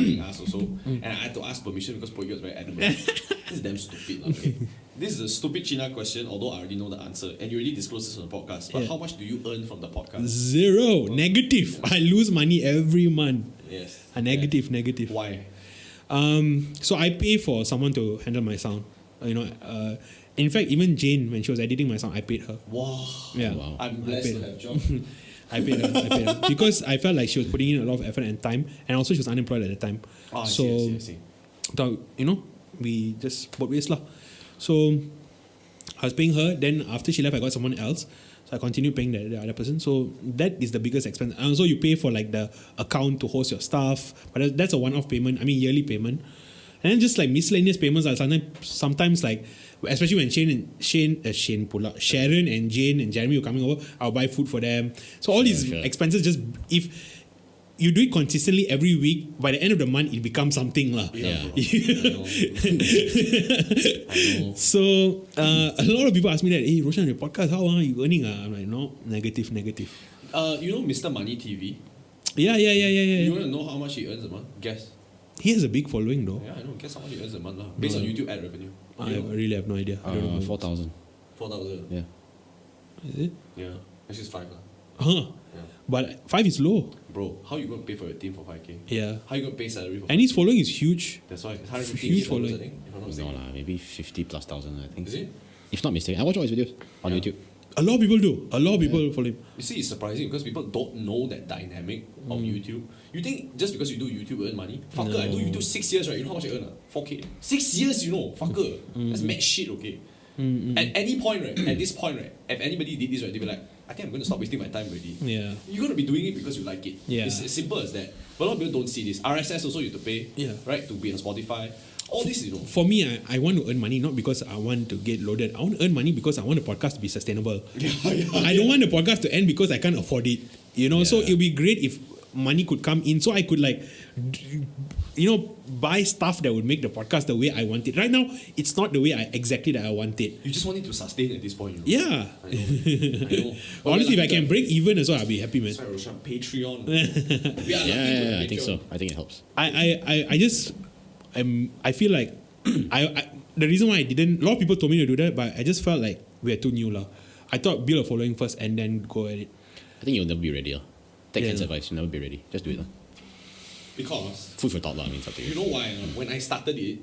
fucking ask also. And I had to ask permission because Pogi was very adamant. This is damn stupid. Okay. This is a stupid China question, although I already know the answer. And you already disclosed this on the podcast. But how much do you earn from the podcast? Zero. Negative. I lose money every month. Yes. Negative. Why? So I pay for someone to handle my sound. In fact, even Jane, when she was editing my sound, I paid her. Wow. Yeah. Wow. I'm blessed to have job. I paid her because I felt like she was putting in a lot of effort and time, and also she was unemployed at the time. I so see. thought, we just both ways lah. So I was paying her. Then after she left, I got someone else. So I continued paying the other person. So that is the biggest expense. And also you pay for like the account to host your stuff, but that's a one-off payment. I mean yearly payment. And then just like miscellaneous payments are sometimes like, especially when Sharon and Jane and Jeremy were coming over, I'll buy food for them. So all these expenses, just if you do it consistently every week, by the end of the month it becomes something lah. Yeah. I know. So a lot of people ask me that, hey Roshan, your podcast, how are you earning? I'm like, no, negative. Mr. Money TV? Yeah. You want to know how much he earns a month? Guess. He has a big following though. Yeah, I know. Guess how much he earns a month lah. Based on YouTube ad revenue. I really have no idea. I don't know. 4,000. 4,000. Yeah. Is it? Yeah. Actually, it's 5 lah. Huh. Yeah. But 5 is low. Bro, how you going to pay for your team for 5K? Yeah. How you going to pay salary for 5K? And his following is huge. That's why. It's 150 Huge followers, I following. think. If I'm not No mistaken. lah, maybe 50 plus thousand, I think. Is it? If not mistaken. I watch all his videos on YouTube. A lot of people do. A lot of people follow him. You see, it's surprising because people don't know that dynamic of YouTube. You think just because you do YouTube you earn money? Fucker, I do YouTube 6 years, right? You know how much I earn? 4K. 6 years, fucker. That's mad shit, okay? At any point, right? At this point, right? If anybody did this, right, they'd be like, I think I'm going to stop wasting my time already. Yeah. You're going to be doing it because you like it. Yeah. It's as simple as that. But a lot of people don't see this. RSS also you have to pay, Yeah. right? To be on Spotify. All this, For me, I want to earn money not because I want to get loaded. I want to earn money because I want the podcast to be sustainable. I don't want the podcast to end because I can't afford it. So it would be great if money could come in so I could buy stuff that would make the podcast the way I want it. Right now, it's not the way exactly that I want it. You just want it to sustain at this point. Yeah. I know. Honestly, if I can break even as well, I'll be happy, man. Sorry, Roshan, Patreon. Yeah, I think so. I think it helps. I feel like the reason why I didn't, a lot of people told me to do that, but I just felt like we are too new lah. I thought build a following first and then go at it. I think you'll never be ready. Take Ken's advice, you'll never be ready. Just do it. Because Food for thought, I mean, it's up to you you. know why? When I started it,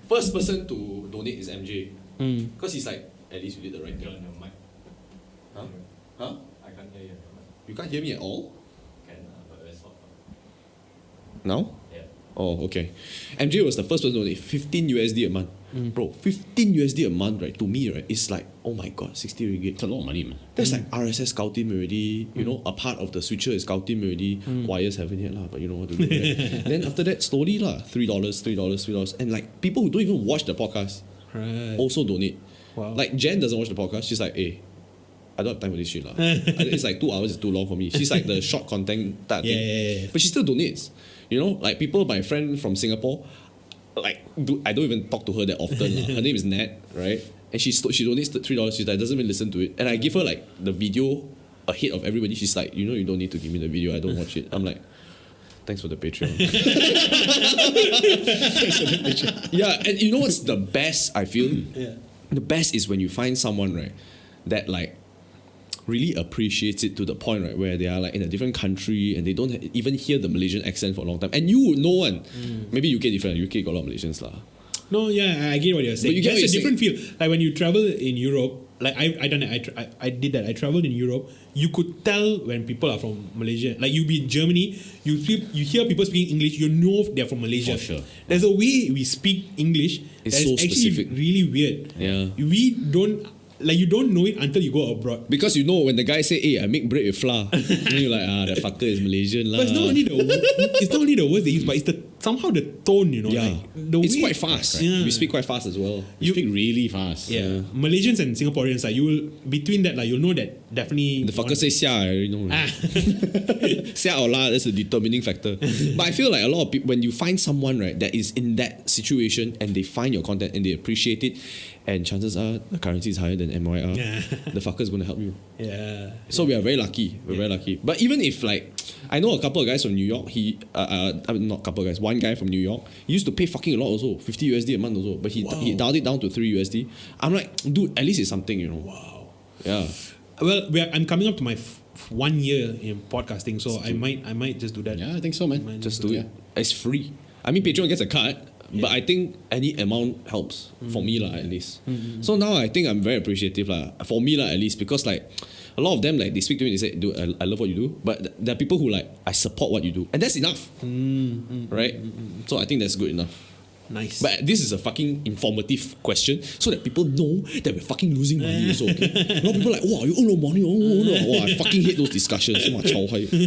first person to donate is MJ. Because he's like, at least you did the right You're thing. on your mic. Huh? I can't hear you. You can't hear me at all? Can, but very soft. Now? Yeah. Oh, okay. MJ was the first person to donate 15 USD a month. Bro, 15 USD a month, right? To me, right, it's like, oh my god, 60 ringgit. It's a lot of money, man. That's like RSS scout team already. A part of the switcher is scout team already. Wires haven't yet lah, but you know what to do. Right? Then after that, slowly lah, $3. And like people who don't even watch the podcast Right. also donate. Wow. Like Jen doesn't watch the podcast. She's like, hey, I don't have time for this shit lah. It's like 2 hours is too long for me. She's like the short content type thing. Yeah. But she still donates. Like people, my friend from Singapore, I don't even talk to her that often lah. Her name is Nat, right? And she donates $3. She's like, doesn't even listen to it. And I give her like the video ahead of everybody. She's like, you don't need to give me the video. I don't watch it. I'm like, thanks for the Patreon. Yeah, and you know what's the best I feel? Yeah. The best is when you find someone, right, that like really appreciates it to the point, right, where they are like in a different country and they don't even hear the Malaysian accent for a long time. And you would know one. Maybe UK different. UK got a lot of Malaysians lah. No, yeah, I get what you're saying. But you get It's what a you're different feel. Like when you travel in Europe, like I done it. I did that. I traveled in Europe. You could tell when people are from Malaysia. Like you be in Germany, you hear people speaking English. You know they're from Malaysia. For sure. There's a way we speak English. It's that is so actually specific. really weird. Yeah. We don't. Like you don't know it until you go abroad. Because when the guy say, hey, I make bread with flour, then you're like, that fucker is Malaysian lah. But it's not only the words they use, but it's somehow the tone, Yeah. like the It's way, quite fast. Yeah. We speak quite fast as well. You speak really fast. Yeah. Malaysians and Singaporeans, like you will between that, like you'll know that definitely The fucker say xia, I already know. Xia or la, that's the determining factor. But I feel like a lot of people, when you find someone, right, that is in that situation and they find your content and they appreciate it, and chances are the currency is higher than MYR, the fucker is going to help you. Yeah. So we are very lucky. We're very lucky. But even if like, I know a couple of guys from New York, not a couple of guys, one one guy from New York. He used to pay fucking a lot also, 50 USD a month also. But he dialed it down to 3 USD. I'm like, dude, at least it's something, you know. Wow. Yeah. Well, I'm coming up to my 1 year in podcasting, so I might just do that. Yeah, I think so, man. Just do it. It's free. I mean, Patreon gets a cut, but I think any amount helps for me lah, at least. So now I think I'm very appreciative lah, for me lah, at least, because like a lot of them, like they speak to me and they say, dude, I love what you do, but there are people who like, I support what you do, and that's enough, right? So I think that's good enough. Nice. But this is a fucking informative question, so that people know that we're fucking losing money also. Okay? A lot of people are like, wow, you owe no money, oh no. Wow, I fucking hate those discussions. So much